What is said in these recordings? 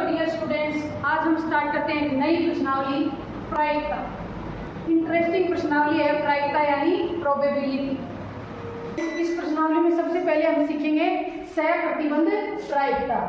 Dear students, आज हम start करते हैं एक नई प्रश्नावली प्रायिकता। इंटरेस्टिंग प्रश्नावली है प्रायिकता यानी प्रोबेबिलिटी। इस प्रश्नावली में सबसे पहले हम सीखेंगे सहप्रतिबंध प्रायिकता।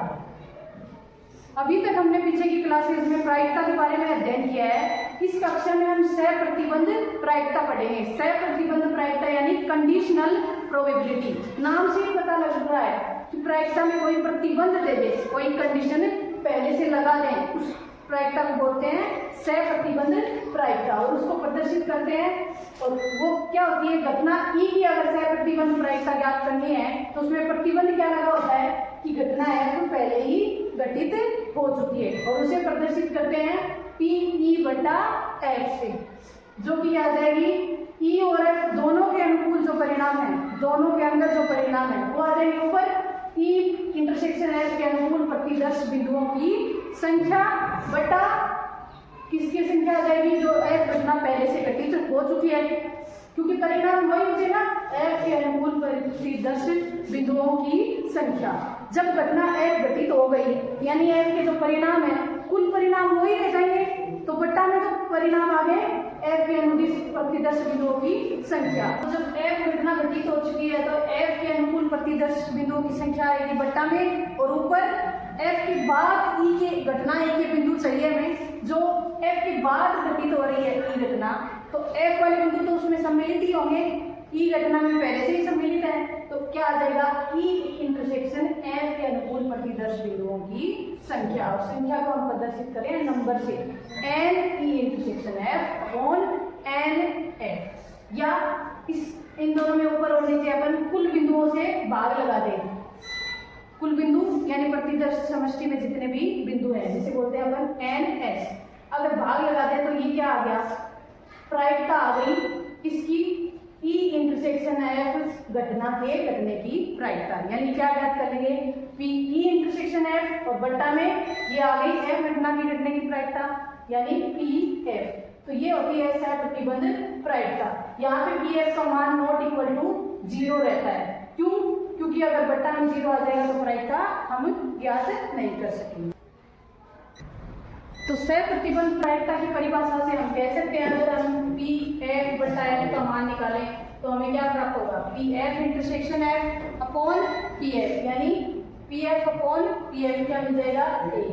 अभी तक हमने पीछे की क्लासेस में प्रायिकता के बारे में अध्ययन किया है। इस कक्षा में हम सहप्रतिबंध प्रायिकता पढ़ेंगे। सहप्रतिबंध प्रायिकता यानी कंडीशनल प्रोबेबिलिटी। नाम से ही पता लग रहा है कि प्रायिकता में कोई प्रतिबंध दे दे, कोई कंडीशन पहले से लगा दें, उस प्रायिकता को बोलते हैं सहप्रतिबंध प्रायिकता और उसको प्रदर्शित करते हैं। और वो क्या होती है, घटना ई की अगर सहप्रतिबंध प्रायिकता ज्ञात करनी है तो उसमें प्रतिबंध क्या लगा होता है कि घटना है तो पहले ही घटित हो चुकी है और उसे प्रदर्शित करते हैं पी ई बटा एफ से, जो कि आ जाएगी ई और एफ दोनों के अनुकूल जो परिणाम है, दोनों के अंदर जो परिणाम है वो आ जाएंगे ऊपर ई इंटरसेक्शन एफ के अनुकूल प्रतिदर्श बिंदुओं की संख्या बटा किसकी संख्या आ जाएगी, जो एफ घटना पहले से घटित हो चुकी है, क्योंकि परिणाम वही बचेगा एफ के अनुकूल प्रतिदर्श बिंदुओं की संख्या। जब घटना एफ घटित हो गई यानी एफ के जो परिणाम है कुल परिणाम वही रह जाएंगे, तो बट्टा में जो परिणाम आ गए एफ के अनुदिश प्रतिदर्श बिंदुओं की संख्या। तो जब एफ घटना घटित हो चुकी है तो एफ के अनुकूल प्रतिदर्श बिंदुओं की संख्या आएगी बट्टा में, और ऊपर एफ के बाद ई के घटना ई के बिंदु चाहिए हमें, जो एफ के बाद घटित हो रही है ई घटना, तो एफ वाले बिंदु तो उसमें सम्मिलित ही होंगे, ई घटना में पहले से ही सम्मिलित है, तो क्या आ जाएगा ई इंटरसेक्शन एफ के अनुकूल प्रतिदर्श बिंदुओं की संख्या। और संख्या को हम प्रदर्शित करें नंबर से, N E intersection F upon N F, या इन दोनों में ऊपर और नीचे अपन कुल बिंदुओं से भाग लगा दें। कुल बिंदु यानी प्रतिदर्श समष्टि में जितने भी बिंदु हैं जिसे बोलते हैं अपन एन एस, अगर भाग लगा दें तो ये क्या आ गया, प्रायिकता आ गई इसकी ई इंटरसेक्शन एफ घटना के घटने की प्रायिकता। यानी क्या ज्ञात कर लेंगे, पी ई इंटरसेक्शन एफ और बट्टा में ये आ गई एफ घटना की घटने की प्रायिकता यानी पी एफ। तो ये होती है सहप्रतिबंध प्रायिकता। यहाँ पे पी एफ का मान नॉट इक्वल टू 0 रहता है। क्यों? क्योंकि अगर बट्टा में 0 आ जाएगा तो प्रायिकता हम ज्ञात नहीं कर सकेंगे। तो सहप्रतिबंध प्रायिकता की परिभाषा से हम कह सकते हैं, अगर हम पी एफ बटा एफ का मान निकालें तो हमें क्या प्राप्त होगा, P F intersection F upon P F, यानी P F upon P F क्या मिल जाएगा ए,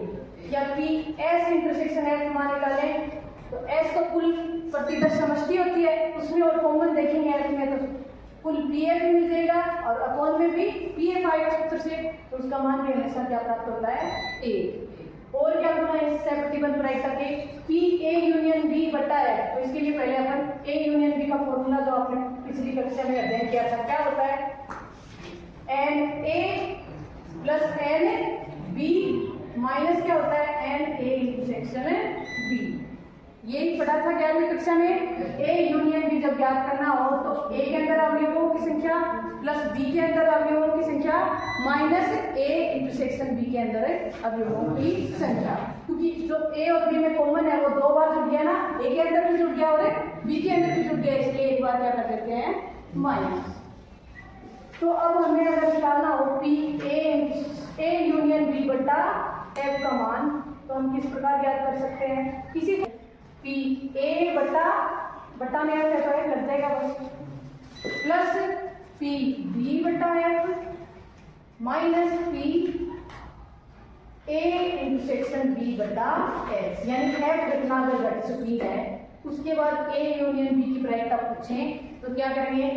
या पी एस इंटरसेक्शन एफ मान निकालें तो एस तो कुल प्रतिदर्श समष्टि होती है, उसमें और कॉमन देखेंगे एफ में तो कुल पी एफ मिल जाएगा और अपॉन में भी पी एफ आएगा सूत्र से, तो उसका मान भी हमेशा क्या प्राप्त होता है ए। और क्या होना है इस सहप्रतिबंध प्रायिकता के, पी ए यूनियन बी बटा एफ। तो इसके लिए पहले अपन ए यूनियन बी का फॉर्मूला जो आपने पिछली कक्षा में अध्ययन किया था क्या होता है, N A plus N B minus क्या होता है एन ए इंटरसेक्शन बी। यही पढ़ा था 11वीं कक्षा में। ए यूनियन बी जब ज्ञात करना हो तो ए के अंदर अवयवों की संख्या प्लस बी के अंदर अवयवों की संख्या माइनस ए इंटरसेक्शन बी के अंदर अवयवों की संख्या, क्योंकि जो ए और बी में कॉमन है वो 2 बार जुड़ गया ना, ए के अंदर भी जुड़ गया और बी के अंदर भी जुड़ गया, इसलिए एक बार क्या कर देते हैं माइनस। तो अब हमें अगर निकालना हो पी ए यूनियन बी बटा एफ का मान, तो हम किस प्रकार ज्ञात कर सकते हैं, किसी पी ए बटा में एफ रहता है लग जाएगा बस, प्लस पी बी बटा F minus P A intersection B बटा एफ। यानी एफ घटना अगर घट चुकी है उसके बाद ए यूनियन बी की प्रायिकता पूछें तो क्या करेंगे,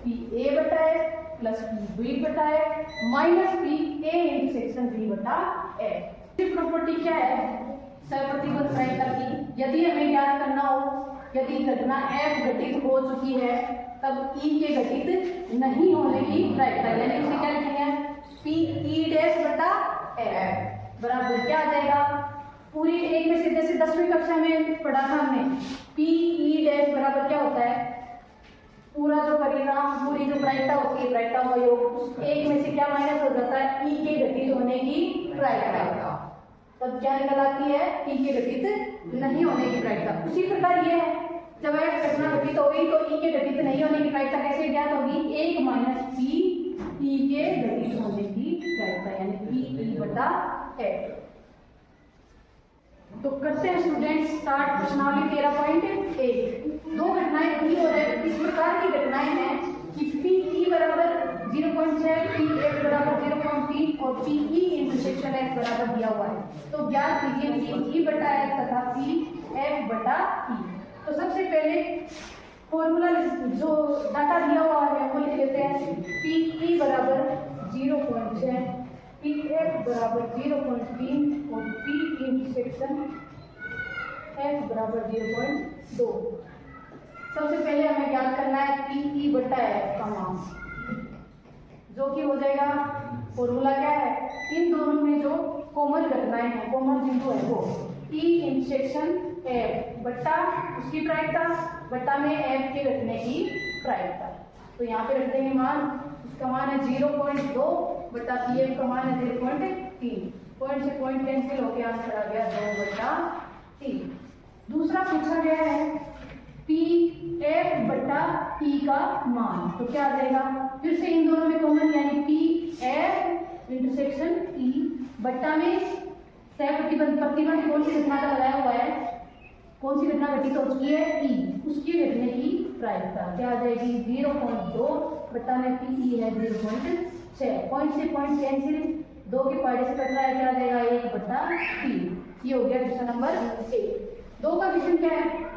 पी ए बटा एफ प्लस पी बी बटा F minus P A intersection B बटा एफ। प्रॉपर्टी क्या है सहप्रतिबंध प्रायिकता की, यदि हमें ज्ञात करना हो यदि घटना एफ घटित हो चुकी है तब ई के घटित नहीं होने की प्रायिकता, यानी उसे क्या लिखेंगे पी ई डैश बटा एफ बराबर क्या आ जाएगा, पूरी एक में से जैसे 10वीं कक्षा में पढ़ा था हमने, पी ई डैश बराबर क्या होता है, पूरा जो परिणाम पूरी जो प्रायिकता होती है प्रायिकता का योग, उस एक में से क्या माइनस हो जाता है ई के घटित होने की प्रायिकता, तब क्या निकल आती है ई के घटित नहीं होने की प्रायिकता। उसी प्रकार ये है जब एफ घटना घटित हो गई तो ई के घटित नहीं होने की प्रायिकता कैसे ज्ञात होगी, 1 माइनस पी ई के घटित होने की प्रायिकता यानी पी ई बटा एफ। तो करते हैं स्टूडेंट्स स्टार्ट प्रश्नावली 13.1। दो घटनाएं पूरी हो रही है। इस प्रकार की घटनाएं हैं कि पी ई बराबर 0.6, पी एफ बराबर 0.3 और पी ई इंटरसेक्शन एफ बराबर दिया हुआ है। तो ज्ञात कीजिए कि ई बटा एफ तथा पी एफ बटा ई। तो सबसे पहले फॉर्मूला जो डाटा दिया हुआ है वो लिख लेते हैं। पी ई बराबर 0.6, पी एफ बराबर 0.3 और पी इंटरसेक्शन एफ बराबर 0.2। सबसे पहले हमें ज्ञात करना है पी ई बटा एफ का मान, जो कि हो जाएगा फॉर्मूला क्या है, इन दोनों में जो कॉमन घटनाएं हैं, कॉमन बिंदु है वो ई इंटरसेक्शन एफ बट्टा उसकी प्रायिकता बट्टा में एफ के घटने की प्रायिकता। तो यहाँ पे रख देंगे मान, इसका मान है 0.2 बट्टा पी एफ का मान है 0.3। पॉइंट से पॉइंट कैंसिल होकर आंसर आ गया 2/3। दूसरा पूछा गया है पी एफ बट्टा ई का मान, तो क्या आ जाएगा, फिर से इन दोनों में कॉमन यानी पी एफ इंटरसेक्शन ई बट्टा में सह प्रतिबंध कौन सी घटना का लगाया हुआ है, कौन सी घटना घटित हो चुकी है ई, उसकी घटने की प्रायिकता क्या आ जाएगी 0.2 बट्टा में पी ई है 0.6। पॉइंट से पॉइंट कैंसिल, 2 के पहाड़े से कट रहा है, क्या आ जाएगा 1/3। ये हो गया क्वेश्चन नंबर 1। 2 का क्वेश्चन क्या है,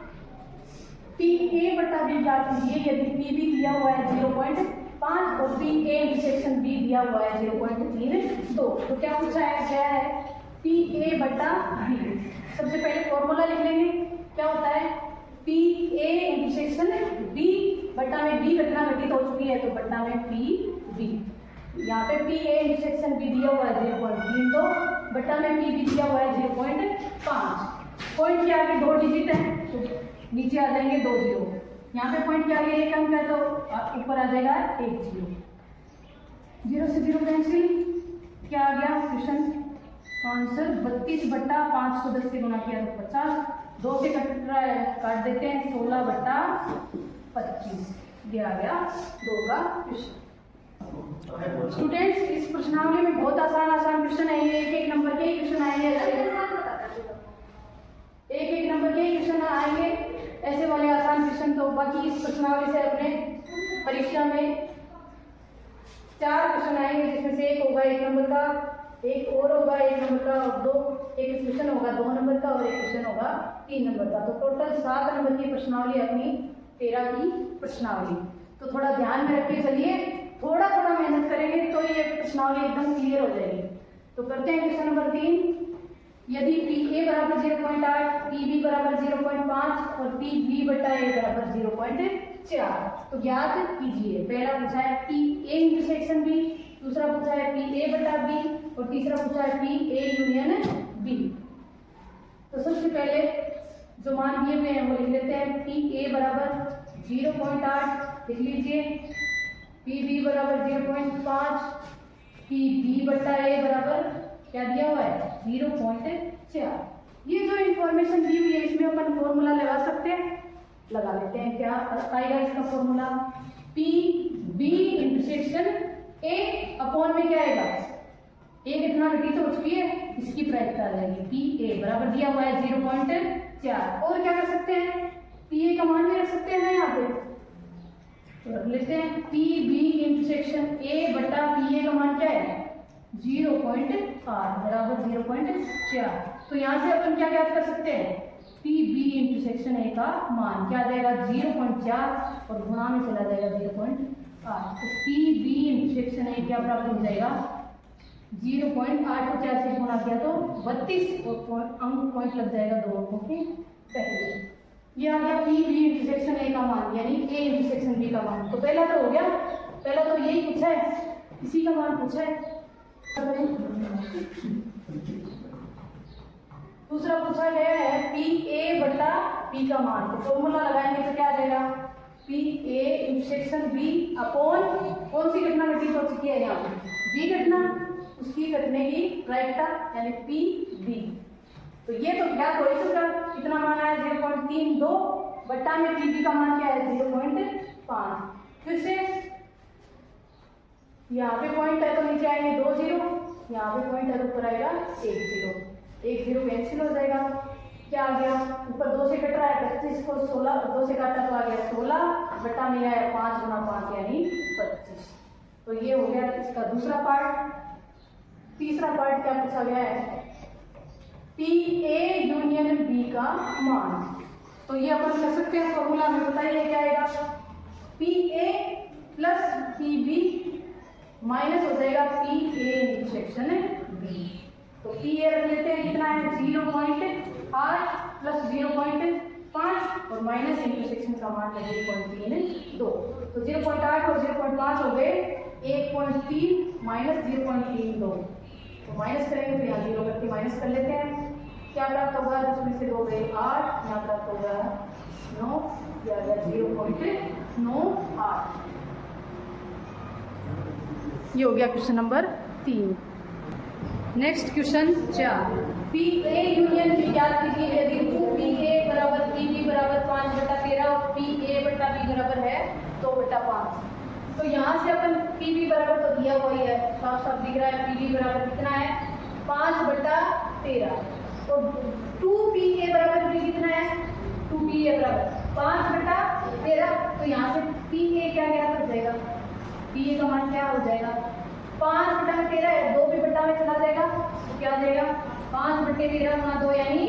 पी ए बटा बी ज्ञात कीजिए यदि पी बी दिया हुआ है 0.5 और पी ए इंटरसेक्शन बी दिया हुआ है 0.32। तो क्या पूछा है, क्या है पी ए बटा बी। सबसे पहले फॉर्मूला लिख लेंगे, क्या होता है पी ए इंटरसेक्शन बी बट्टा में बी घटना घटित हो चुकी है तो बट्टा में पी बी। यहाँ पे पी ए इंटरसेक्शन बी दिया हुआ है 0.32 बट्टा में पी बी दिया हुआ है 0.5। पॉइंट के आगे 2 डिजिट है तो नीचे आ जाएंगे 2 जीरो। यहाँ पे पॉइंट के आगे 1 अंक है तो ऊपर आ जाएगा 1 जीरो। 0 से 0 कैंसिल, क्या आ गया क्वेश्चन आंसर 32 बट्टा 5 को 10 से गुना किया तो 50। 2 से कट रहा है, काट देते हैं 16 बट्टा 25। ये आ गया 2 का क्वेश्चन। स्टूडेंट्स इस प्रश्नावली में बहुत आसान क्वेश्चन है, ये एक नंबर के ही क्वेश्चन आएंगे, एक नंबर के ही क्वेश्चन आएंगे ऐसे वाले आसान क्वेश्चन। तो बाकी इस प्रश्नावली से अपने परीक्षा में 4 क्वेश्चन आएंगे, जिसमें से एक होगा 1 नंबर का, एक और होगा 1 नंबर का और 2 एक क्वेश्चन होगा 2 नंबर का और एक क्वेश्चन होगा 3 नंबर का। तो टोटल 7 नंबर की प्रश्नावली अपनी 13 की प्रश्नावली। तो थोड़ा ध्यान में रख के चलिए, थोड़ा मेहनत करेंगे तो ये प्रश्नावली एकदम क्लियर हो जाएगी। तो करते हैं क्वेश्चन नंबर 3। यदि पी ए बराबर 0.8, पी बी बराबर 0.5 और पी बी बटा ए बराबर 0.4 तो ज्ञात कीजिए। पहला पूछा है पी ए इंटरसेक्शन बी, दूसरा पूछा है पी ए बटा बी और तीसरा पूछा है पी ए यूनियन बी। तो सबसे पहले जो मान दिए हुए हैं वो लिख लेते हैं। पी ए बराबर 0.8 लिख लीजिए, पी बी बराबर 0.5, पी बी बटा ए बराबर क्या दिया हुआ है 0.4। ये जो इंफॉर्मेशन दी हुई है इसमें अपन फॉर्मूला लगा सकते हैं, लगा लेते हैं। क्या आएगा इसका formula, P B intersection A upon में क्या आएगा, ए कितना घटित हो चुकी है इसकी प्रायिकता आ जाएगी, पी ए बराबर दिया हुआ है 0.4। और क्या कर सकते हैं, पी ए का मान भी रख सकते हैं ना यहाँ पे, तो रख लेते हैं पी बी इंटरसेक्शन ए बटा पी ए का मान क्या है 0.8 बराबर 0.4। तो यहाँ से अपन क्या ज्ञात कर सकते हैं, पी बी इंटरसेक्शन ए का मान क्या आ जाएगा 0.4 और गुणा में चला जाएगा 0.8। तो पी बी इंटरसेक्शन ए क्या प्राप्त हो जाएगा 0.8 को 4 से गुणा किया तो 32 और अंक पॉइंट लग जाएगा 2 अंकों के पहले। ये आ गया पी बी इंटरसेक्शन ए का मान यानी ए इंटरसेक्शन बी का मान। तो पहला तो हो गया, पहला तो यही पूछा है, इसी का मान पूछा है। दूसरा पूछा गया है पी ए बटा पी का मान। तो फॉर्मूला लगाएंगे तो क्या आ जाएगा, P A intersection B upon कौन सी घटना घटित हो चुकी है यहाँ पे बी घटना, उसकी घटने की प्रायिकता यानी पी बी। तो ये तो ज्ञात हो ही चुका, कितना मान आया 0.32 बट्टा में पी बी का मान क्या है 0.5। फिर से यहाँ पे पॉइंट है तो नीचे आएंगे 2 जीरो, यहाँ पे पॉइंट है तो ऊपर आएगा 1 जीरो, 1 जीरो कैंसिल हो जाएगा। क्या आ गया, ऊपर 2 से कट रहा है 25 को 16, 2 से काटा तो आ गया 16 बटा में आया 5 गुना 5 यानी 25। तो ये हो गया इसका दूसरा पार्ट। तीसरा पार्ट क्या पूछा गया है, पी ए यूनियन बी का मान। तो ये अपन कर सकते हैं फॉर्मूला में, बताइए क्या आएगा, P A plus P B minus हो जाएगा पी ए इंटरसेक्शन बी। तो पी ए रख लेते हैं, कितना है 0.8 प्लस 0.5 और माइनस इंटरसेक्शन का मान है 0.32। तो 0.8 और 0.5 हो गए 1.3 माइनस 0.32। तो माइनस करेंगे तो यहाँ 0 करके माइनस कर लेते हैं। क्या प्राप्त होगा, उसमें से 2 गए 8, यहाँ प्राप्त होगा 9, या 0.98। ये हो गया question number 3। Next question 4, P A union B ज्ञात कीजिए यदि पी ए बराबर पी बी बराबर 5/13 और पी ए बटा बी बराबर है 2/5। तो यहाँ से अपन पी बी बराबर तो दिया हुआ ही है, साफ साफ दिख रहा है पी बी बराबर कितना है 5/13। तो 2 पी ए बराबर भी कितना है, 2 पी ए बराबर 5/13। तो यहाँ से पी ए क्या हो जाएगा, पी ए का मान क्या हो जाएगा 5/13 है, 2 भी बटा में चला जाएगा तो क्या आ जाएगा 5/13 गुना 2 यानी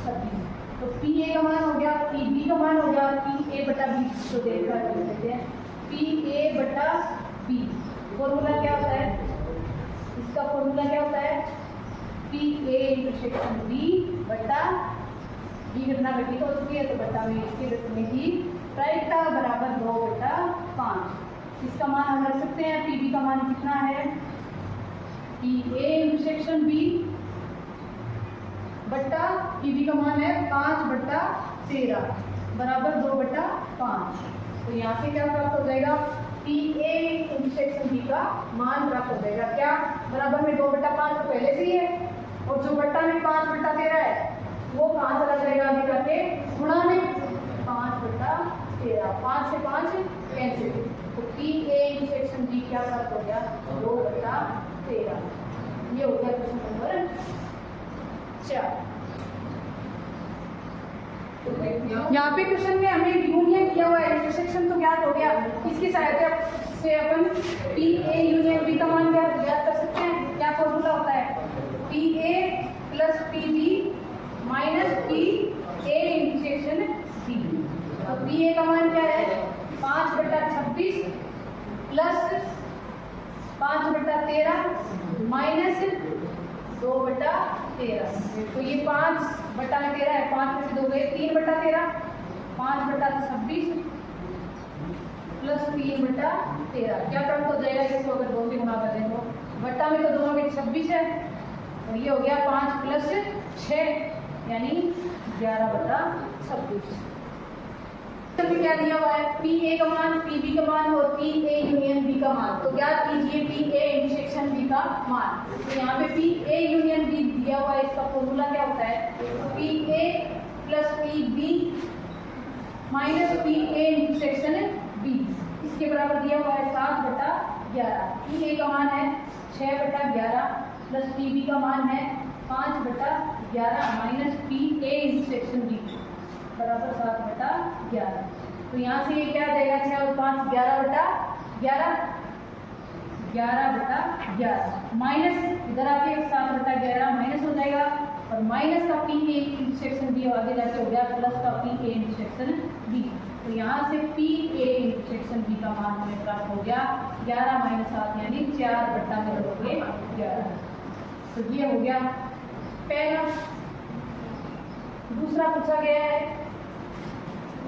26। तो पी ए का मान हो गया, पी बी का मान हो गया, पी ए बटा बी तो देखकर कर लेते हैं, पी ए बटा बी फॉर्मूला क्या होता है, इसका फॉर्मूला क्या होता है पी ए इंटरसेक्शन बी बटा बी घटना घटित हो चुकी है तो बटा में इसके घटने की प्रायिकता बराबर 2/5। इसका मान हम रख सकते हैं, पी बी का मान कितना है, पी ए इंटरसेक्शन बी बट्टा पी बी का मान है 5/13 बराबर 2/5। तो यहाँ से क्या प्राप्त हो जाएगा, पी ए इंटरसेक्शन बी का मान प्राप्त हो जाएगा, क्या बराबर में 2/5 तो पहले से ही है, और जो बट्टा में 5/13 है वो कहाँ चला जाएगा आगे करके गुणा में 5/13, 5 से 5 कैंसिल। तो पी ए इंटरसेक्शन बी क्या प्राप्त हो गया 2/13। ये हो गया क्वेश्चन नंबर 4। यहाँ पे क्वेश्चन में हमें यूनियन किया हुआ है, इंटरसेक्शन तो ज्ञात हो गया, इसकी सहायता से अपन पी ए यूनियन बी का मान ज्ञात कर सकते हैं। क्या फॉर्मूला होता है, P A plus P B minus P A intersection B. तो पी ए का मान क्या है 5/26 प्लस 5/13 माइनस 2/13। तो ये 5/13 है, 5 में से 2 गए 3/13, 5/26 प्लस 3/13 क्या प्राप्त हो जाएगा, इसको अगर 2 से गुणा कर दें तो बट्टा में तो दोनों में 26 है, तो ये हो गया 5 प्लस 6 यानी 11/26। क्या दिया हुआ है, पी ए का मान, पी बी का मान और पी ए यूनियन बी का मान। तो ज्ञात कीजिए पी ए इंटरसेक्शन बी का मान। तो यहाँ पे पी ए यूनियन बी दिया हुआ है, इसका फॉर्मूला क्या होता है, P A plus P B minus P A intersection B, इसके बराबर दिया हुआ है 7/11। पी ए का मान है 6/11 प्लस पी बी का मान है 5/11 minus P A intersection B बराबर 7/11। तो यहाँ से ये क्या आ जाएगा 6 और 5 11/11, 11/11 माइनस इधर आके 7/11 माइनस हो जाएगा, और माइनस का पी ए इंटरसेक्शन बी आगे जाके हो गया प्लस का पी ए इंटरसेक्शन बी। तो यहाँ से पी ए इंटरसेक्शन बी का मान हमें प्राप्त हो गया 11 माइनस 7 यानी 4/11। तो ये हो गया पहला। दूसरा पूछा गया है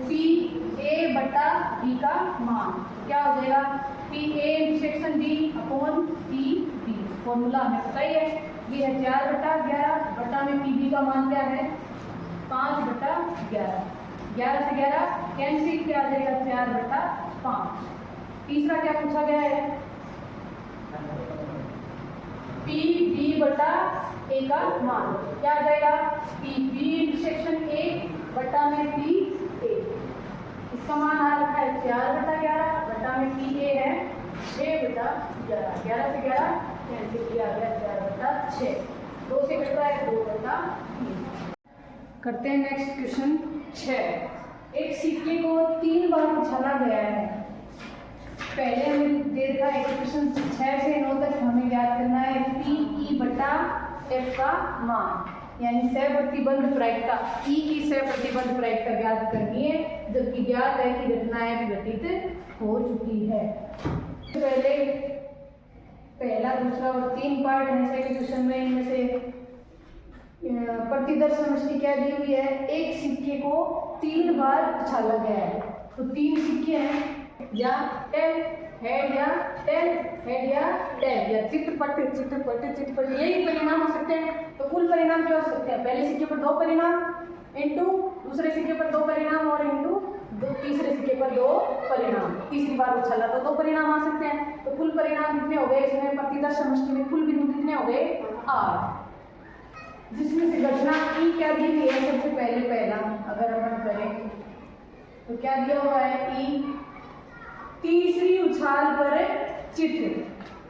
पी ए बटा बी का मान, क्या हो जाएगा P A intersection B upon P B. Formula हमें पता ही है, ये है 4/11 बटा में पी बी का मान क्या है 5/11, 11 से 11 कैंसिल, क्या आ जाएगा 4/5। तीसरा क्या पूछा गया है, पी बी बटा ए का मान, क्या आ जाएगा पी बी इंटरसेक्शन ए बटा में पी ए। इसका मान आ रखा है 4/11 बटा में पी ए है 6/11, 11 से 11 कैंसिल किया गया 4/6, 2 से कट रहा है 2/3। करते हैं नेक्स्ट क्वेश्चन 6। एक सिक्के को 3 बार उछाला गया है। पहले हमें देखा है क्वेश्चन 6 से 9 तक हमें याद करना है PE बटा F का मान, यानी सह प्रतिबंध प्रायिकता E की सह प्रतिबंध प्रायिकता ज्ञात करनी है, जबकि ज्ञात है कि घटनाएं घटित हो चुकी है। पहले पहला, दूसरा और 3 पार्ट है सेकंड क्वेश्चन में। इनमें से प्रतिदर्श समष्टि क्या दी हुई है, एक सिक्के को 3 बार उछाला गया है। तो 3 सिक्के हैं, या टेल हेड या टेल हेड या टेल या चित्रपट चित्रपट चित्रपट, यही परिणाम हो सकते हैं। तो कुल परिणाम क्या हो सकते हैं, पहले सिक्के पर 2 परिणाम इंटू दूसरे सिक्के पर 2 परिणाम और इंटू तीसरे सिक्के पर 2 परिणाम। तीसरी बार उछाला तो 2 परिणाम आ सकते हैं। तो कुल परिणाम कितने हो गए, इसमें प्रतिदर्श समष्टि में कुल बिंदु कितने हो गए 8, जिसमें से घटना ई क्या दी हुई है। सबसे पहला अगर अपन करें तो क्या दिया हुआ है, ई तीसरी उछाल पर चित्र।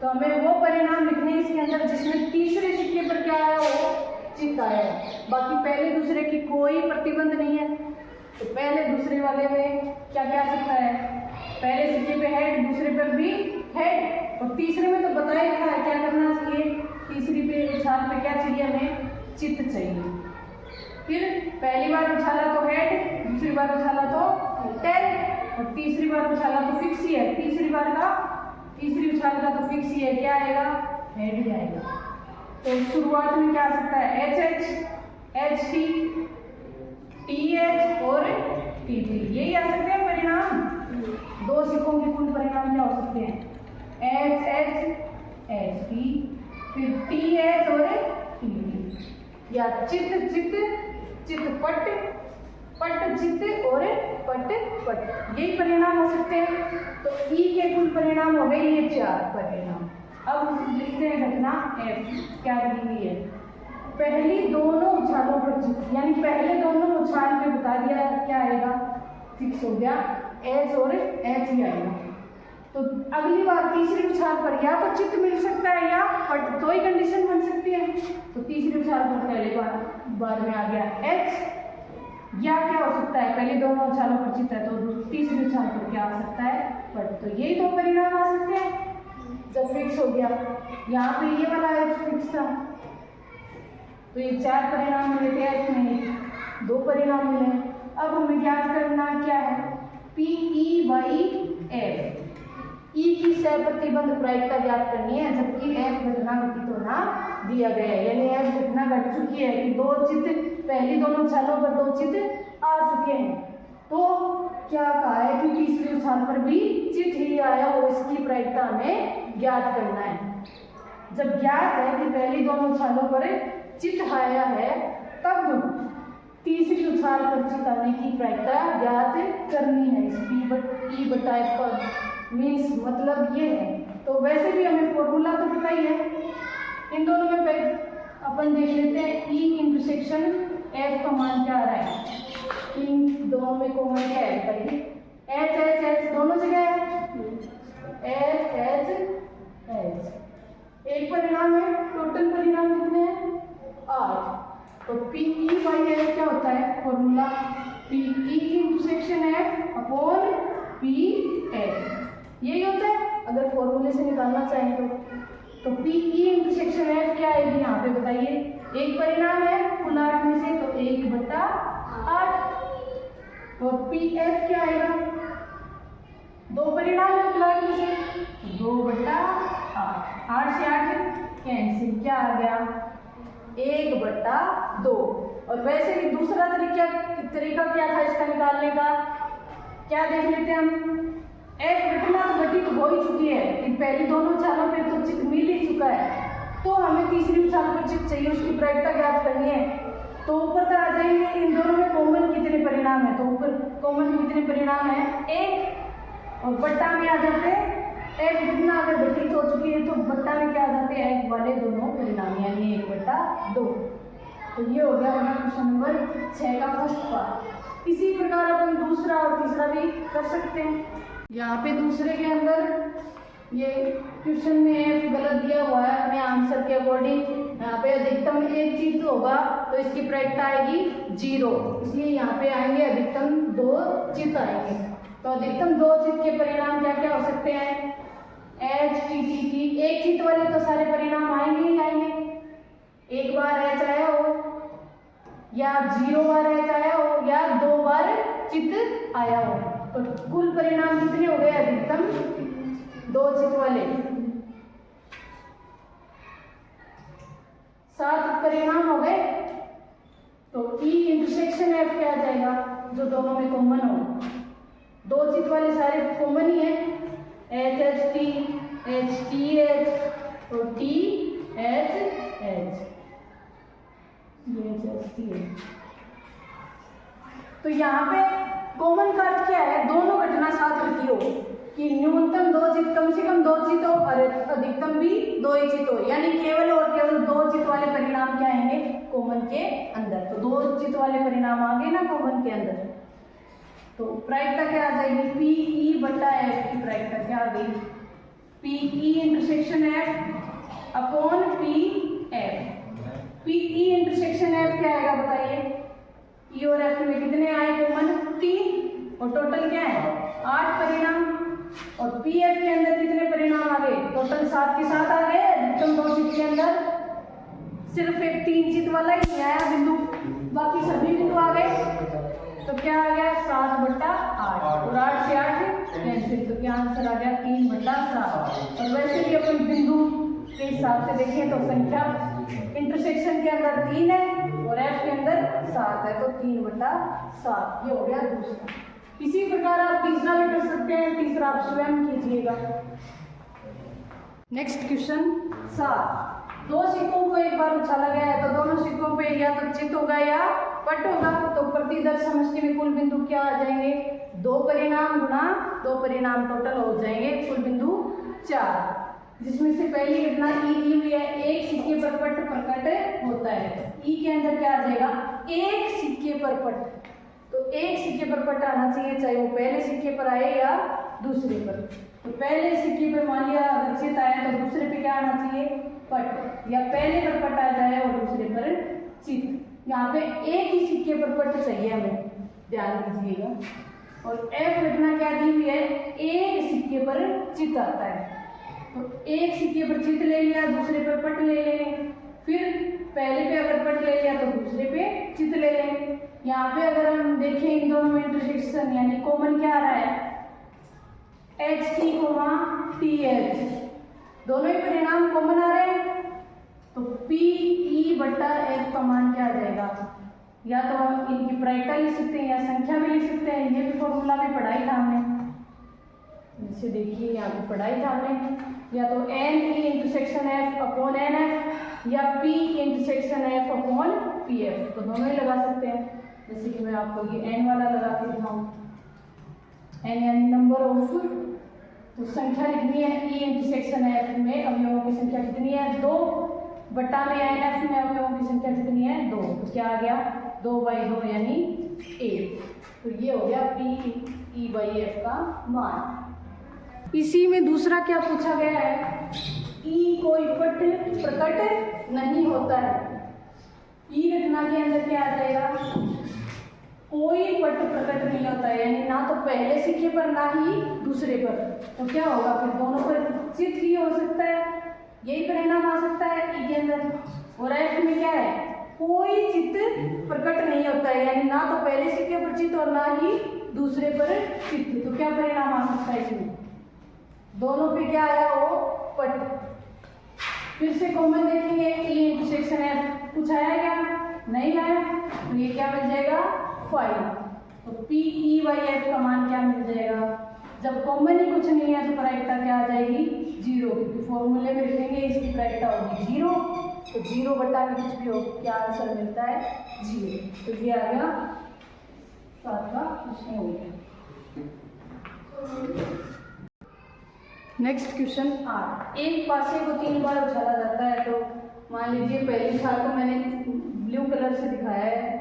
तो हमें वो परिणाम लिखने इसके अंदर जिसमें तीसरे सिक्के पर क्या आया, वो चित्र आया है। बाकी पहले दूसरे की कोई प्रतिबंध नहीं है। तो पहले दूसरे वाले में क्या क्या आ सकता है, पहले सिक्के पे हेड, दूसरे पर भी हेड, और तीसरे में तो बताया था क्या करना चाहिए, तीसरी पे उछाल पे क्या चाहिए, हमें चित्त चाहिए। फिर पहली बार उछाला तो हेड, दूसरी बार उछाला तो टेल, और तीसरी बार उछाला तो फिक्स ही है। तीसरी उछाल का तो फिक्स ही है, क्या आएगा, हेड ही आएगा। तो शुरुआत में क्या आ सकता है, एच टी टी एच और टी टी, यही आ सकते हैं परिणाम। 2 सिक्कों के कुल परिणाम क्या हो सकते हैं, एच एच एच टी, फिर टी एच और टी टी, या चित्त चित्त चित्त पट पट चित्त और पट पट, यही परिणाम हो सकते हैं। तो ई के कुल परिणाम हो गए ये 4 परिणाम। अब लिखते हैं घटना F क्या दी हुई है, पहली दोनों उछालों पर चित्त, यानी पहले दोनों उछाल पे बता दिया क्या आएगा, फिक्स हो गया, एच और एच ही आएगा। तो अगली बार तीसरी उछाल पर या तो चित्त मिल सकता है या पट, तो ही कंडीशन बन सकती है। तो तीसरी उछाल पर पहले बार में आ गया एच, या क्या हो सकता है, पहले दोनों उछालों पर चित्त है तो तीसरी उछाल पर क्या आ सकता है, पट। तो यही 2 परिणाम आ सकते हैं जब फिक्स हो गया। यहाँ पे ये वाला एच फिक्स था, तो ये 4 परिणाम मिले थे, इसमें 2 परिणाम मिले। अब हमें ज्ञात करना क्या है, PE बाई F, ई की सह प्रतिबंध प्रायिकता ज्ञात करनी है, जबकि F घटना घटित होना दिया गया है, यानी F घटना घट चुकी है कि 2 चित्त, पहली दोनों उछालों पर 2 चित्त आ चुके हैं। तो क्या कहा है कि तीसरी उछाल पर भी चित्त ही आया हो, इसकी प्रायिकता हमें ज्ञात करना है। जब ज्ञात है कि पहली दोनों उछालों पर चित्त आया है, तब तीसरी उछाल पर चित्त आने की प्रायिकता ज्ञात करनी है। इस ई बटा एफ का मीन्स मतलब ये है। तो वैसे भी हमें फॉर्मूला तो पता ही है, इन दोनों में अपन देख लेते हैं ई इंटरसेक्शन एफ का मान क्या आ रहा है, इन दोनों में कॉमन क्या है बताइए, एच एच एच दोनों जगह है, एच एच एच, एक परिणाम है, टोटल परिणाम कितने हैं 8। तो PE बाई F क्या होता है formula, PE intersection F upon PF, यही होता है अगर फॉर्मूले से निकालना चाहें तो PE इंटरसेक्शन F क्या आएगी यहाँ पे बताइए, एक परिणाम है कुल 8 में से, तो 1/8, और PF क्या आएगा, 2 परिणाम है कुल 8 में से, 2/8, 8 से 8 कैंसिल, क्या आ गया 1/2। और वैसे भी दूसरा तरीका क्या था इसका निकालने का, क्या देख लेते हैं हम, F घटना घटित हो ही चुकी है कि पहली दोनों उछालों पे तो चित्त मिल ही चुका है, तो हमें तीसरी उछाल पर चित्त चाहिए, उसकी प्रायिकता ज्ञात करनी है। तो ऊपर तक आ जाएंगे, इन दोनों में कॉमन कितने परिणाम है, तो ऊपर कॉमन कितने परिणाम है 1, और बट्टा में आ जाते हैं F घटना अगर घटित हो चुकी है तो बट्टा में क्या आ जाते हैं F वाले दोनों परिणाम, यानी 1/2। तो ये हो गया हमारा क्वेश्चन नंबर 6 का फर्स्ट पार्ट। इसी प्रकार अपन दूसरा और तीसरा भी कर सकते हैं। यहाँ पे दूसरे के अंदर ये क्वेश्चन में F गलत दिया हुआ है अपने आंसर के अकॉर्डिंग। यहाँ पे अधिकतम एक चित्त होगा तो इसकी प्रायिकता आएगी 0, इसलिए यहाँ पे आएंगे अधिकतम 2 चित्त आएंगे। तो अधिकतम 2 चित्त के परिणाम क्या क्या हो सकते हैं? H T T T। एक चित्त वाले तो सारे परिणाम आएंगे ही आएंगे, एक बार H आया हो या 0 बार H आया हो या 2 बार चित्त आया हो। तो कुल परिणाम कितने हो गए? अधिकतम 2 चित्त वाले 7 परिणाम हो गए। तो E इंटरसेक्शन F क्या आ जाएगा? जो दोनों में कॉमन हो, 2 चित्त वाले सारे कॉमन ही है, H H T H T H और T H H, ये H H T H। तो यहाँ पे कॉमन का अर्थ क्या है? दोनों घटना साथ रखी हो कि न्यूनतम 2 चित्त, कम से कम 2 चित्त हो और अधिकतम भी 2 ही चित्त हो, यानी केवल और केवल 2 चित्त वाले परिणाम क्या आएंगे? कॉमन के अंदर। तो 2 चित्त वाले परिणाम आ गए ना कॉमन के अंदर। तो प्रायिकता क्या आ जाएगी? पी ई बटा एफ की प्रायिकता क्या आ गई? P E intersection F upon P F. P E intersection F क्या आएगा बताइए? ई और एफ में कितने आए कॉमन? 3, और टोटल क्या है? 8 परिणाम। और पी एफ के अंदर कितने परिणाम आ गए? टोटल 7 के 7 आ गए। अधिकतम 2 चित्त के अंदर सिर्फ एक 3 चित्त वाला ही नहीं आया बिंदु, बाकी सभी बिंदु आ गए। तो क्या आ गया? 7 बटा 8, और 8 से 8 कैंसिल, तो क्या आंसर आ गया? 3 बटा 7। और वैसे भी अपन बिंदु के हिसाब से देखें तो संख्या इंटरसेक्शन के अंदर 3 है और एफ के अंदर 7 है, तो 3 बटा 7 ये हो गया दूसरा। इसी प्रकार आप तीसरा भी कर सकते हैं, तीसरा आप स्वयं कीजिएगा। Next question 7। 2 सिक्कों को एक बार उछाला गया है तो दोनों सिक्कों पे या तो चित्त होगा या पट होगा। तो प्रतिदर्श समष्टि में कुल बिंदु क्या आ जाएंगे? 2 परिणाम गुना 2 परिणाम टोटल हो जाएंगे, कुल बिंदु 4। जिसमें से पहली घटना ई दी हुई है, एक सिक्के पर पट प्रकट होता है। ई के अंदर क्या आ जाएगा? एक सिक्के पर पट। तो एक सिक्के पर पट आना चाहिए, चाहे वो पहले सिक्के पर आए या दूसरे पर। तो पहले सिक्के पर मान लिया अगर चित्त आया तो दूसरे पे क्या आना चाहिए? पट, या पहले पर पट आ जाए और दूसरे पर चित्त। यहाँ पे एक ही सिक्के पर पट चाहिए हमें, ध्यान दीजिएगा। और एफ घटना क्या दी हुई है? एक सिक्के पर चित्त आता है। तो एक सिक्के पर चित्त ले लिया, दूसरे पर पट ले लेंगे, फिर पहले पे अगर पट ले लिया तो दूसरे पे चित्त ले लेंगे। यहाँ पे अगर हम देखें इन दोनों में इंटरसेक्शन यानी कॉमन क्या आ रहा है? H T comma T H, दोनों ही परिणाम कॉमन आ रहे हैं। तो पी ई बटा एफ का मान क्या आ जाएगा? या तो हम इनकी प्रायिकता लिख सकते हैं या संख्या भी लिख सकते हैं। ये भी फॉर्मूला भी पढ़ाई था हमने, जैसे देखिए यहाँ पे पढ़ाई था हमने। या तो N E intersection F upon N F या P intersection F upon P F, तो दोनों ही लगा सकते हैं। जैसे कि मैं आपको ये एन वाला लगा के दिखाऊं, एन यानी नंबर ऑफ, तो संख्या लिखनी है ई इंटरसेक्शन एफ में अवयवों की संख्या कितनी है? 2 बटा में एन एफ में अवयवों की संख्या कितनी है? 2। तो क्या आ गया? 2/2 यानी 1। तो ये हो गया पी ई बाई एफ का मान। इसी में दूसरा क्या पूछा गया है? ई कोई पट प्रकट नहीं होता है। ई घटना के अंदर क्या आ जाएगा? कोई पट प्रकट नहीं होता है, यानी ना तो पहले सिक्के पर ना ही दूसरे पर। तो क्या होगा फिर? दोनों पर चित्त ही हो सकता है, यही परिणाम आ सकता है ई के अंदर। और एफ में क्या है? कोई चित्त प्रकट नहीं होता है, यानी ना तो पहले सिक्के पर चित्त और ना ही दूसरे पर चित्त। तो क्या परिणाम आ सकता है इसमें? दोनों पे क्या आया? वो पट। फिर से कॉमन देखेंगे, ई इंटरसेक्शन एफ कुछ आया क्या? नहीं आया, तो ये क्या मिल जाएगा? 5। तो पी ई बाई एफ का मान क्या मिल जाएगा? जब कॉमन ही कुछ नहीं है तो प्रायिकता क्या आ जाएगी? 0, क्योंकि फॉर्मूले में लिखेंगे इसकी प्रायिकता होगी 0। तो 0 बटा में कुछ भी हो, क्या आंसर मिलता है? 0। तो ये आ गया 7 का प्रश्न हो गया। Next question 8। एक पासे को 3 बार उछाला जाता है। तो मान लीजिए पहली छाल को मैंने ब्लू कलर से दिखाया है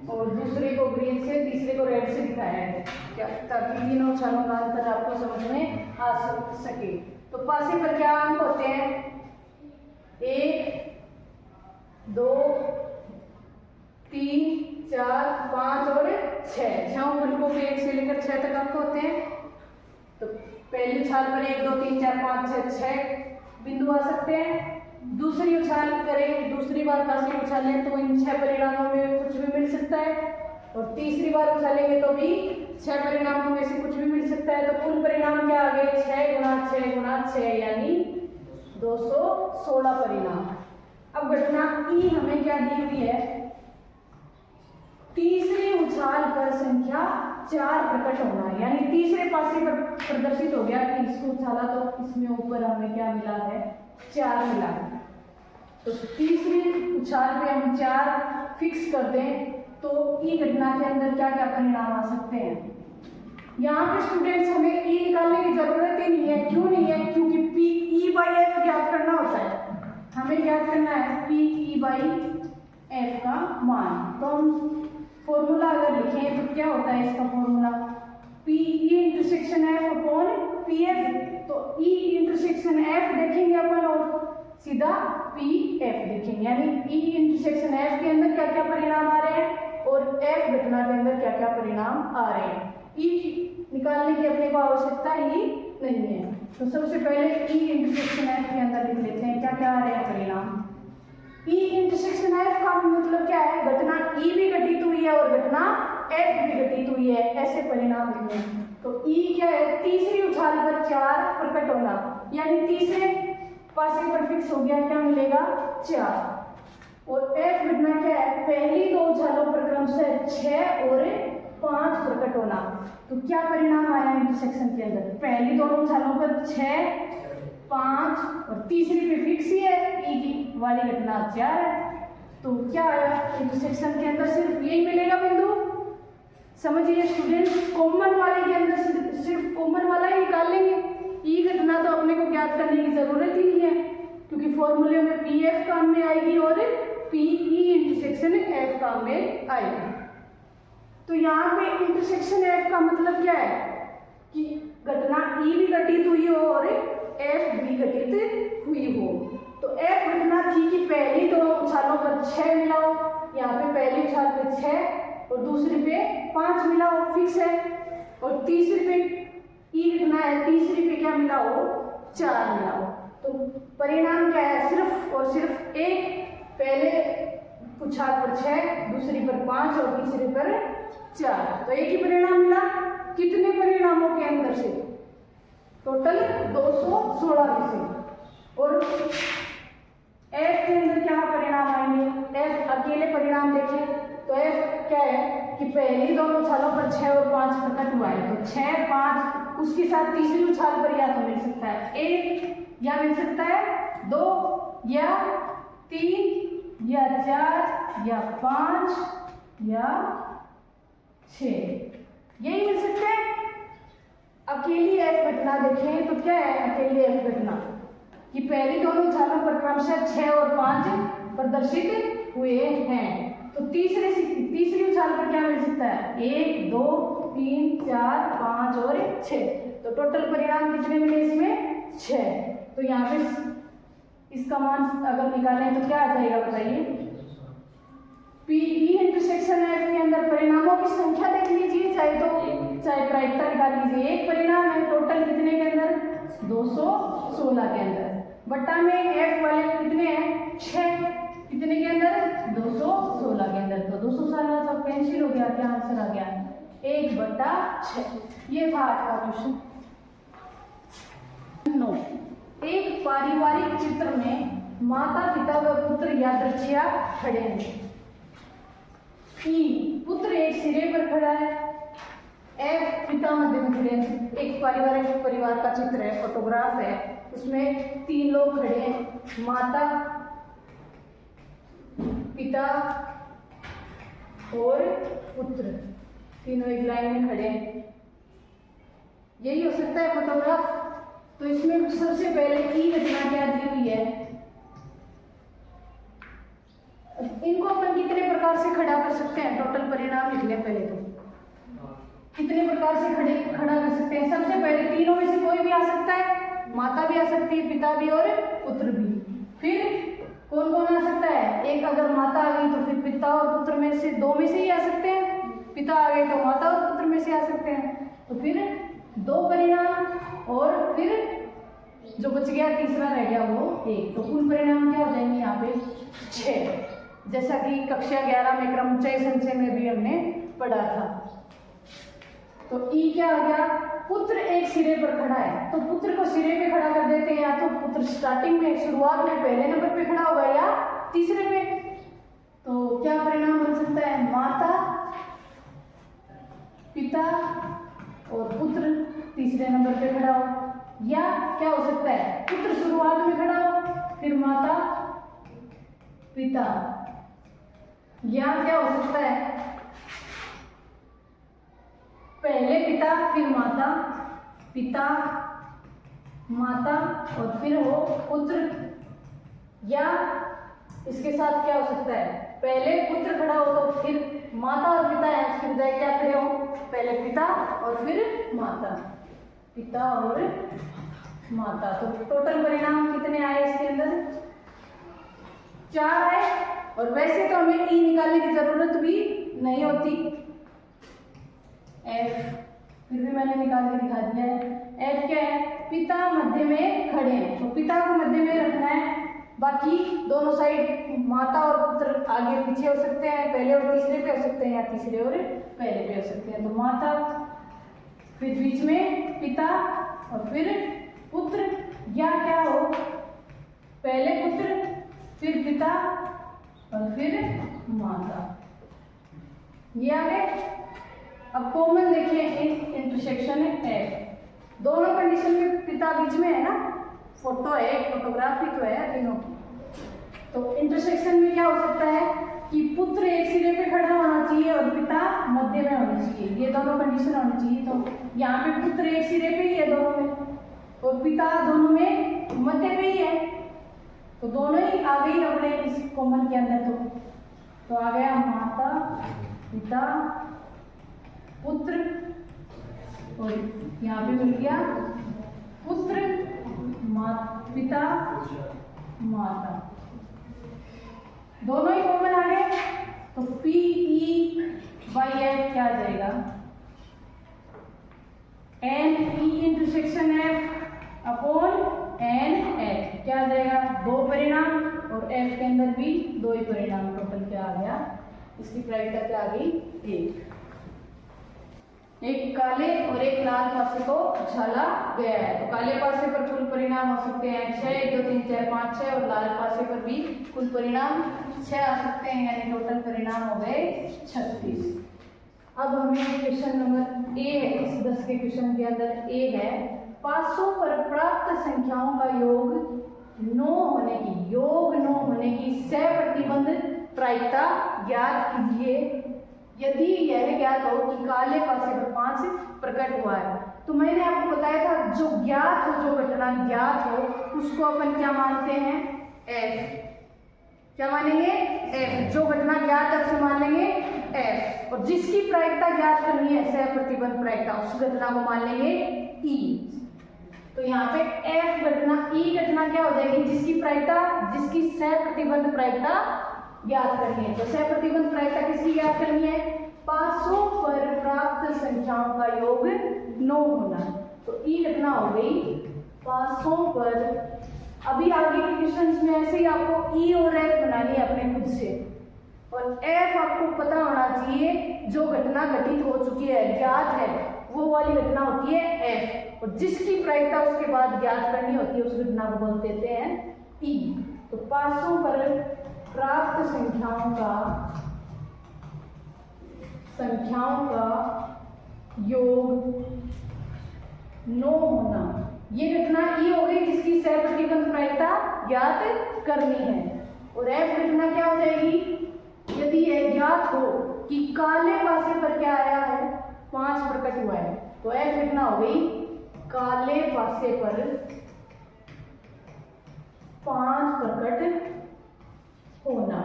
और दूसरे को ग्रीन से, तीसरे को रेड से दिखाया है। क्या, ताकि तीनों उछालों का अंतर आपको समझ में आ सके। तो पासे पर क्या अंक होते हैं? 1 2 3 4 5 और 6। 6 बिंदुओं पे 1 से लेकर 6 तक अंक होते हैं। तो पहली उछाल पर 1 2 3 4 5 6 बिंदु आ सकते हैं। दूसरी उछाल करें, दूसरी बार पासे उछालें तो इन 6 परिणामों में कुछ भी मिल सकता है, और तीसरी बार उछालेंगे तो भी 6 परिणामों में से कुछ भी मिल सकता है। तो कुल परिणाम क्या आ गए? 6 गुणा 6 गुणा 6 यानी 216 परिणाम। अब घटना ई हमें क्या दी हुई है? तीसरी उछाल पर संख्या 4 प्रकट होना है, यानी तीसरे पासे पर प्रदर्शित हो गया कि इसको उछाला तो इसमें ऊपर हमें क्या मिला है? 4 मिला है। तो तीसरी उछाल पे हम 4 फिक्स कर दें तो ई घटना के अंदर क्या क्या परिणाम आ सकते हैं? यहाँ पे स्टूडेंट्स हमें ई निकालने की जरूरत ही नहीं है। क्यों नहीं है? क्योंकि पी ई बाई एफ ज्ञात करना होता है। हमें ज्ञात करना है पी ई बाई एफ का मान। तो हम फॉर्मूला अगर लिखें तो क्या होता है इसका formula? P E intersection F upon P F. तो ई इंटरसेक्शन एफ देखेंगे अपन और सीधा पी एफ देखेंगे, यानी ई इंटरसेक्शन एफ के अंदर क्या क्या परिणाम आ रहे हैं और एफ घटना के अंदर क्या क्या परिणाम आ रहे हैं। ई निकालने की अपने को आवश्यकता ही नहीं है। तो सबसे पहले ई इंटरसेक्शन एफ के अंदर लिख लेते हैं क्या क्या आ रहे हैं परिणाम। ई इंटरसेक्शन एफ का मतलब क्या है? घटना ई भी घटित हुई है और घटना एफ भी घटित हुई है, ऐसे परिणाम लिखने हैं। तो ई क्या है? तीसरी उछाल पर 4 प्रकट होना, यानी तीसरे पासे पर फिक्स हो गया, क्या मिलेगा? 4। और एफ घटना क्या है? पहली 2 उछालों पर क्रमशः 6 और 5 प्रकट होना। तो क्या परिणाम आया इंटरसेक्शन के अंदर? पहली दोनों उछालों पर 6 5 और तीसरी पे फिक्स ही है, ई की वाली घटना 4 है। तो क्या आया इंटरसेक्शन के अंदर? सिर्फ यही मिलेगा बिंदु। समझिए स्टूडेंट्स, कॉमन वाले के अंदर सिर्फ कॉमन वाला ही निकाल लेंगे। ई घटना तो अपने को ज्ञात करने की जरूरत ही नहीं है, क्योंकि फॉर्मूले में पी एफ काम में आएगी और पी ई इंटरसेक्शन एफ काम में आएगी। तो यहाँ पे इंटरसेक्शन एफ का मतलब क्या है? कि घटना ई भी घटित हुई हो और एफ भी घटित हुई हो। तो एफ घटना थी कि पहली 2 उछालों पर 6 मिला हो, यहाँ पे पहली उछाल पे 6 और दूसरी पे 5 मिला हो, फिक्स है। और तीसरी पे ई घटना है, तीसरी पे क्या मिला हो? 4 मिला हो। तो परिणाम क्या है? सिर्फ और सिर्फ एक, पहले उछाल पर 6, दूसरी पर 5 और तीसरी पर 4। तो एक ही परिणाम मिला। कितने परिणामों के अंदर से? टोटल 216 में से। और एफ के अंदर क्या परिणाम आएंगे? एफ अकेले परिणाम देखें तो एफ क्या है कि पहली 2 उछालों पर 6 और 5 प्रकट हुआ है। तो 6 5 उसके साथ तीसरी उछाल पर या तो मिल सकता है 1 या मिल सकता है 2 या 3 या 4 या 5 या 6, यही मिल सकते हैं। अकेली एफ घटना देखें तो क्या है अकेली एफ घटना? कि पहली 2 उछालों पर क्रमशः 6 और 5 प्रदर्शित हुए हैं। तो तीसरी उछाल पर क्या मिल सकता है? 1 2 3 4 5 और 6। तो टोटल परिणाम कितने मिले इसमें? 6। तो यहाँ पे इसका मान अगर निकालें तो क्या आ जाएगा बताइए? पी ई इंटरसेक्शन एफ के अंदर परिणामों की संख्या देख लीजिए, चाहे प्रायिकता निकाल लीजिए। एक परिणाम है, टोटल कितने के अंदर? 216 के अंदर। बट्टा में एफ वाले कितने हैं? 6। कितने के अंदर? 216 के अंदर। तो 216 सब कैंसिल हो गया, क्या आंसर आ गया? 1/6। ये था आज का क्वेश्चन। एक पारिवारिक चित्र में माता पिता व पुत्र यादृच्छिया खड़े हैं। ई पुत्र एक सिरे पर खड़ा है, एफ पिता मध्य में खड़े हैं। एक पारिवारिक परिवार का चित्र है, फोटोग्राफ है, उसमें 3 लोग खड़े हैं, माता पिता और पुत्र, तीनों एक लाइन में खड़े हैं। यही हो सकता है फोटोग्राफ। तो इसमें सबसे पहले ई घटना क्या दी हुई है? इनको अपन कितने प्रकार से खड़ा कर सकते हैं? टोटल परिणाम लिख लें पहले तो। कितने प्रकार से खड़ा कर सकते हैं। सबसे पहले तीनों में से कोई भी आ सकता है, माता भी आ सकती है, पिता भी और पुत्र भी। फिर कौन कौन आ सकता है, एक अगर माता आ गई तो फिर पिता और पुत्र में से दो में से ही आ सकते हैं, पिता आ गए तो माता और पुत्र में से आ सकते हैं। तो फिर दो परिणाम और फिर जो बच गया तीसरा रह गया वो एक। तो कुल परिणाम क्या हो जाएंगे यहाँ पे 6, जैसा कि कक्षा 11 में क्रमचय संचय में भी हमने पढ़ा था। तो ई क्या आ गया, पुत्र एक सिरे पर खड़ा है तो पुत्र को सिरे पे खड़ा कर देते हैं, या तो पुत्र स्टार्टिंग में शुरुआत में पहले नंबर पे खड़ा होगा या तीसरे पे। तो क्या परिणाम बन सकता है, माता, पिता और पुत्र तीसरे नंबर पे खड़ा हो, या क्या हो सकता है, पुत्र शुरुआत में खड़ा हो फिर माता पिता, या क्या हो सकता है, पहले पिता फिर माता, पिता माता और फिर हो पुत्र, या इसके साथ क्या हो सकता है, पहले पुत्र खड़ा हो तो फिर माता और पिता है, उसके बजाय क्या खड़े हो, पहले पिता और फिर माता, पिता और माता। तो टोटल परिणाम कितने आए इसके अंदर, 4 आए। और वैसे तो हमें ई निकालने की जरूरत भी नहीं होती, एफ फिर भी मैंने निकाल के दिखा दिया है। एफ क्या है, पिता मध्य में खड़े हैं तो पिता को मध्य में रखना है, बाकी दोनों साइड माता और पुत्र आगे पीछे हो सकते हैं, पहले और तीसरे पे हो सकते हैं या तीसरे और पहले पे हो सकते हैं। तो माता फिर बीच में पिता और फिर पुत्र, या क्या हो, पहले पुत्र फिर पिता और फिर माता, ये आ गए। अब कॉमन देखिए इंटरसेक्शन है एफ, दोनों कंडीशन में पिता बीच में है ना, फोटो है, फोटोग्राफी तो है तीनों की। तो इंटरसेक्शन में क्या हो सकता है कि पुत्र एक सिरे पे खड़ा होना चाहिए और पिता मध्य में होना चाहिए, ये दोनों कंडीशन होनी चाहिए। तो यहाँ पे पुत्र एक सिरे पे ही है दोनों में और पिता दोनों में मध्य पे ही है, तो दोनों ही आ गई अपने इस कॉमन के अंदर। तो आ गया माता पिता पुत्र, और यहाँ पे मिल गया पुत्र पिता माता, दोनों ही कॉमन आ गए। तो पी ई बाई एफ क्या आ जाएगा, N E intersection F upon N F क्या आ जाएगा, 2 परिणाम, और एफ के अंदर भी 2 ही परिणाम, टोटल क्या आ गया, इसकी प्रायिकता क्या आ गई, एक काले और एक लाल पासे को उछाला गया है। तो काले पासे पर कुल परिणाम हो सकते हैं 6, 1 2 3 4 5 6, और लाल पासे पर भी कुल परिणाम 6 आ सकते हैं, यानी टोटल परिणाम हो गए 36। अब हमें क्वेश्चन नंबर ए है, इस 10 के क्वेश्चन के अंदर ए है, 500 पर प्राप्त संख्याओं का योग 9 होने की सहप्रतिबंध प्रायिकता ज्ञात कीजिए यदि यह ज्ञात हो कि काले पासे पर 5 प्रकट हुआ है। तो मैंने आपको बताया था जो ज्ञात हो, जो घटना ज्ञात हो उसको अपन क्या मानते हैं, एफ, क्या मानेंगे, एफ, जो घटना ज्ञात है उसे मान लेंगे एफ, और जिसकी प्रायिकता ज्ञात करनी है सहप्रतिबंध प्रायिकता, उस घटना को मान लेंगे ई। तो यहाँ पे एफ घटना, ई घटना क्या हो जाएगी, जिसकी प्रायिकता, जिसकी सहप्रतिबंध प्रायिकता ज्ञात करनी है। तो सहप्रतिबंध प्रायिकता किसकी ज्ञात करनी है, 500 पर प्राप्त संख्याओं का योग 9 होना। तो ई घटना हो गई 500 पर। अभी आगे के क्वेश्चंस में ऐसे ही आपको ई और एफ बनानी है अपने खुद से, और एफ आपको पता होना चाहिए, जो घटना घटित हो चुकी है, ज्ञात है, वो वाली घटना होती है एफ, और जिसकी प्रायिकता उसके बाद ज्ञात करनी होती है उस घटना को बोल देते हैं ई। तो 500 पर प्राप्त संख्याओं का योग 9 होना, ये घटना ई हो गई जिसकी सहप्रतिबंध प्रायिकता ज्ञात करनी है। और एफ घटना क्या हो जाएगी, यदि यह ज्ञात हो कि काले पासे पर क्या आया है, 5 प्रकट हुआ है, तो एफ घटना हो गई काले पासे पर 5 प्रकट होना।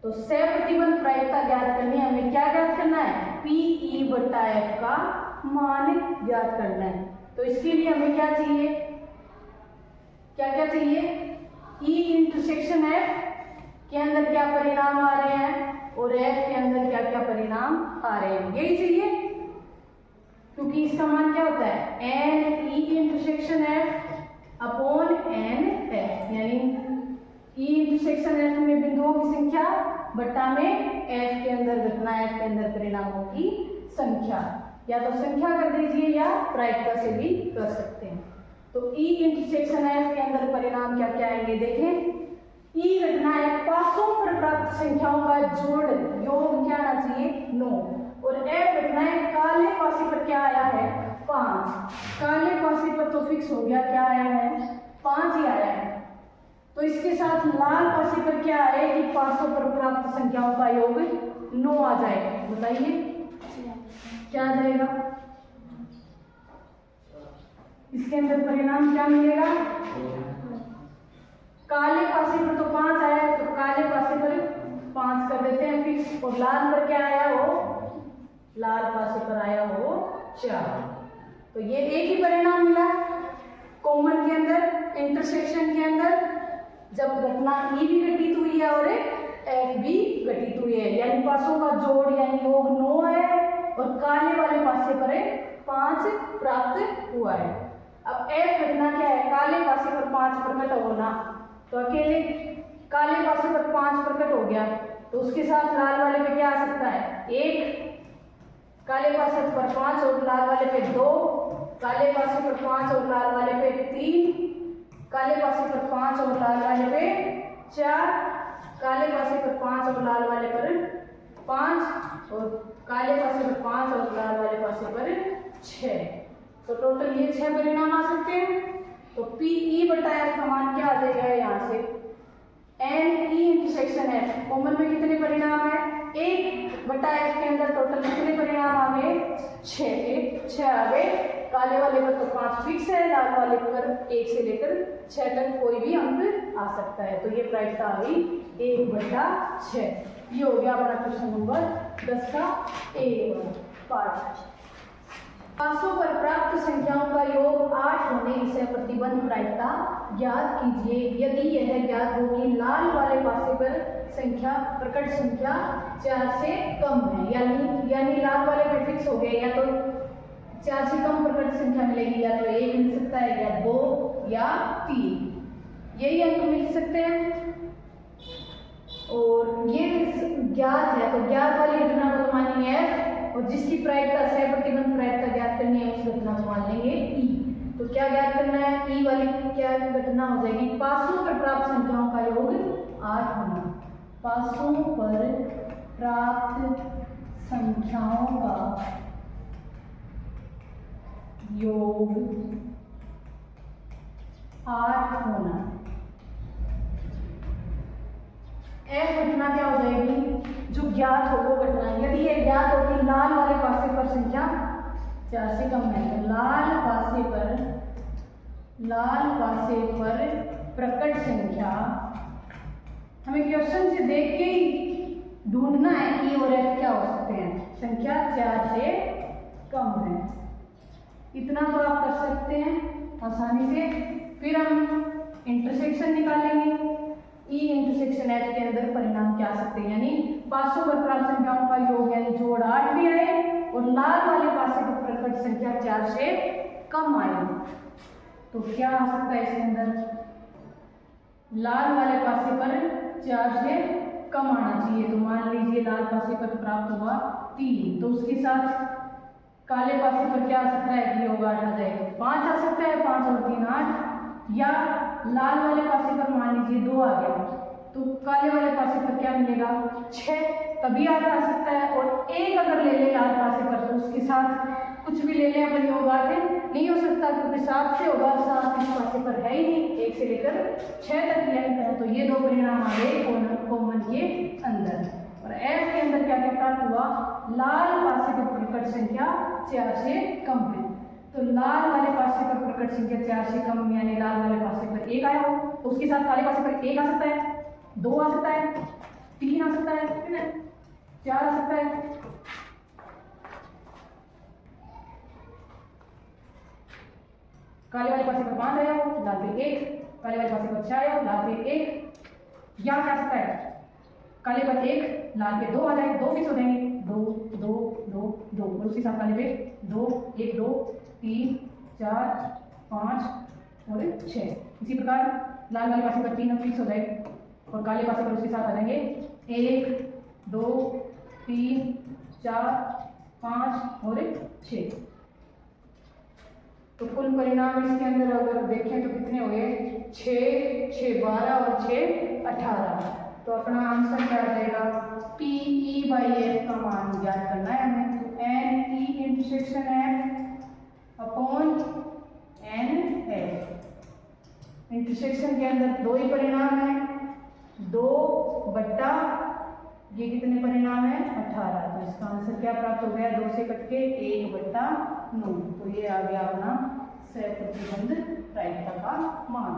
तो सहप्रतिबंध प्रायिकता ज्ञात करनी है, हमें क्या ज्ञात करना है, पी ई बटा एफ का मान ज्ञात करना है। तो इसके लिए हमें क्या चाहिए, क्या क्या चाहिए, ई इंटरसेक्शन एफ के अंदर क्या परिणाम आ रहे हैं और एफ के अंदर क्या क्या परिणाम आ रहे हैं, यही चाहिए। क्योंकि इसका मान क्या होता है, N E intersection F upon N F, यानी ई इंटरसेक्शन एफ में बिंदुओं की संख्या बट्टा में एफ के अंदर घटना, एफ के अंदर परिणामों की संख्या। या तो संख्या कर दीजिए या प्रायिकता से भी कर सकते हैं। तो ई इंटरसेक्शन एफ के अंदर परिणाम क्या क्या आएंगे, देखें। ई घटना है पासों पर प्राप्त संख्याओं का जोड़, योग क्या आना चाहिए, 9। और एफ घटना है काले पासे पर क्या आया है, 5। काले पासे पर तो फिक्स हो गया, क्या आया है, 5 ही आया है। तो इसके साथ लाल पासे पर क्या आए कि पासों पर प्राप्त संख्याओं का योग 9 आ जाएगा। बताइए क्या आ जाएगा, इसके अंदर परिणाम क्या मिलेगा, काले पासे पर तो 5 आया है, तो काले पासे पर 5 कर देते हैं फिक्स। और लाल पर क्या आया हो, लाल पासे पर आया हो 4। तो ये एक ही परिणाम मिला कॉमन के अंदर, इंटरसेक्शन के अंदर, जब घटना ई भी घटित हुई है और एफ भी घटित हुई है, यानी पासों का जोड़ यानी योग 9 है और काले वाले पासे पर 5 प्राप्त हुआ है। अब एफ घटना क्या है, काले पासे पर 5 प्रकट होना, तो अकेले काले पासे पर 5 प्रकट हो गया, तो उसके साथ लाल वाले पे क्या आ सकता है, 1, काले पासे पर 5 और लाल वाले पे 2, काले पासे पर 5 और लाल वाले पे 3, काले पासे पर 5 और लाल वाले पे 4, काले पासे पर 5 और लाल वाले पर 5 और काले पासे पर 5 और लाल वाले पासे पर 6। तो टोटल ये 6 परिणाम आ सकते हैं। तो पी ई बटा एफ का मान क्या आ जाएगा, यहाँ से N E intersection F common में कितने परिणाम है, 1 बटा एफ के अंदर टोटल कितने परिणाम आ गए, 6 आ गए। काले वाले पर तो 5 फिक्स है, लाल वाले पर 1 से लेकर 6 तक कोई भी अंक आ सकता है। तो ये प्रायिकता आ गई 1/6। ये हो गया हमारा क्वेश्चन नंबर 10 का ए पार्ट। पासों पर प्राप्त संख्याओं का योग 8 होने से प्रतिबंध प्रायिकता ज्ञात कीजिए। यदि यह ज्ञात हो कि लाल वाले पासे पर संख्या प्रकट संख्या 4 से कम है, यानी लाल वाले पे फिक्स हो गए, या तो 4 से कम प्रकट संख्या मिलेगी, या तो 1 मिल सकता है, या 2 या 3, यही अंक मिल सकते हैं। और ये ज्ञात है, तो ज्ञात वाली घटना को तो मानेंगे एफ, और जिसकी प्रायिकता सह प्रतिबंध प्रायिकता ज्ञात करनी है उस घटना को मान लेंगे ई। तो क्या ज्ञात करना है, ई वाली क्या घटना हो जाएगी, पासों पर प्राप्त संख्याओं का योग 8 होना। पासों पर प्राप्त संख्याओं का योग 8 होना। एफ घटना क्या हो जाएगी, जो ज्ञात हो वो घटना। यदि ये ज्ञात हो कि लाल वाले पासे पर संख्या 4 से कम है, तो लाल पासे पर प्रकट संख्या, हमें क्वेश्चन से देख के ही ढूंढना है ई और एफ क्या हो सकते हैं, संख्या 4 से कम है। इतना तो आप कर सकते हैं आसानी से। फिर हम इंटरसेक्शन निकालेंगे, ई इंटरसेक्शन एफ के अंदर परिणाम क्या आ सकते हैं, यानी पासों पर प्राप्त संख्याओं का योग यानी जोड़ 8 भी आए और लाल वाले पासे पर प्रकट संख्या 4 से कम आए, तो क्या आ सकता है इसके अंदर, लाल वाले पासे पर 4 से कम आना चाहिए। तो मान लीजिए लाल पासे पर प्राप्त हुआ 3, तो उसके साथ काले पासे पर क्या आ सकता है कि योग 8 आ जाएगा, 5 आ सकता है, 5 और 3 8, या लाल वाले पासे पर मान लीजिए 2 आ गया, तो काले वाले पासे पर क्या मिलेगा 6, तभी 8 आ सकता है। और 1 अगर ले ले लाल पासे पर तो उसके साथ कुछ भी ले ले अपन योग 8 नहीं हो सकता, क्योंकि 7 से होगा, 7 इस पासे पर है ही नहीं, 1 से लेकर 6 तक लिया है। तो ये 2 परिणाम आ गए कॉमन के अंदर। और एफ के अंदर क्या क्या प्राप्त हुआ, लाल पासे पर प्रकट संख्या 4 से कम है, तो लाल वाले पासे पर प्रकट संख्या 4 से कम, यानी लाल वाले पासे पर 1 आया हो, तो उसके साथ काले पासे पर 1 आ सकता है, 2 आ सकता है, 3 आ सकता है, 4 आ सकता है, काले वाले पासे पर 5 आया हो, लाल पे 1, काले वाले पासे पर 6 आया हो, लाल पे 1। यहाँ क्या सकता है, काले पर 1, लाल पे 2 आ जाए, 2 फिक्स हो जाएंगे, 2 2 2 2, और उसी साथ काले पे 2 1 2 3 4 5 और 6। इसी प्रकार लाल वाले पासे पर 3 फिक्स हो जाए, और काले पासे पर उसके साथ आ जाएंगे 1 2 3 4 5 और 6। तो कुल परिणाम इसके अंदर अगर देखें तो कितने हुए, 6 6 12 और 6 18। तो अपना आंसर क्या आ जाएगा, PE/F का मान ज्ञात करना है हमें। तो NE intersection F upon NF। Intersection के अंदर 2 ही परिणाम है, 2 बट्टा ये कितने परिणाम है, 18। तो इसका आंसर क्या प्राप्त हो गया, 2 से कट के 1 बट्टा 9। तो ये आ गया अपना सहप्रतिबंध प्रायिकता का मान।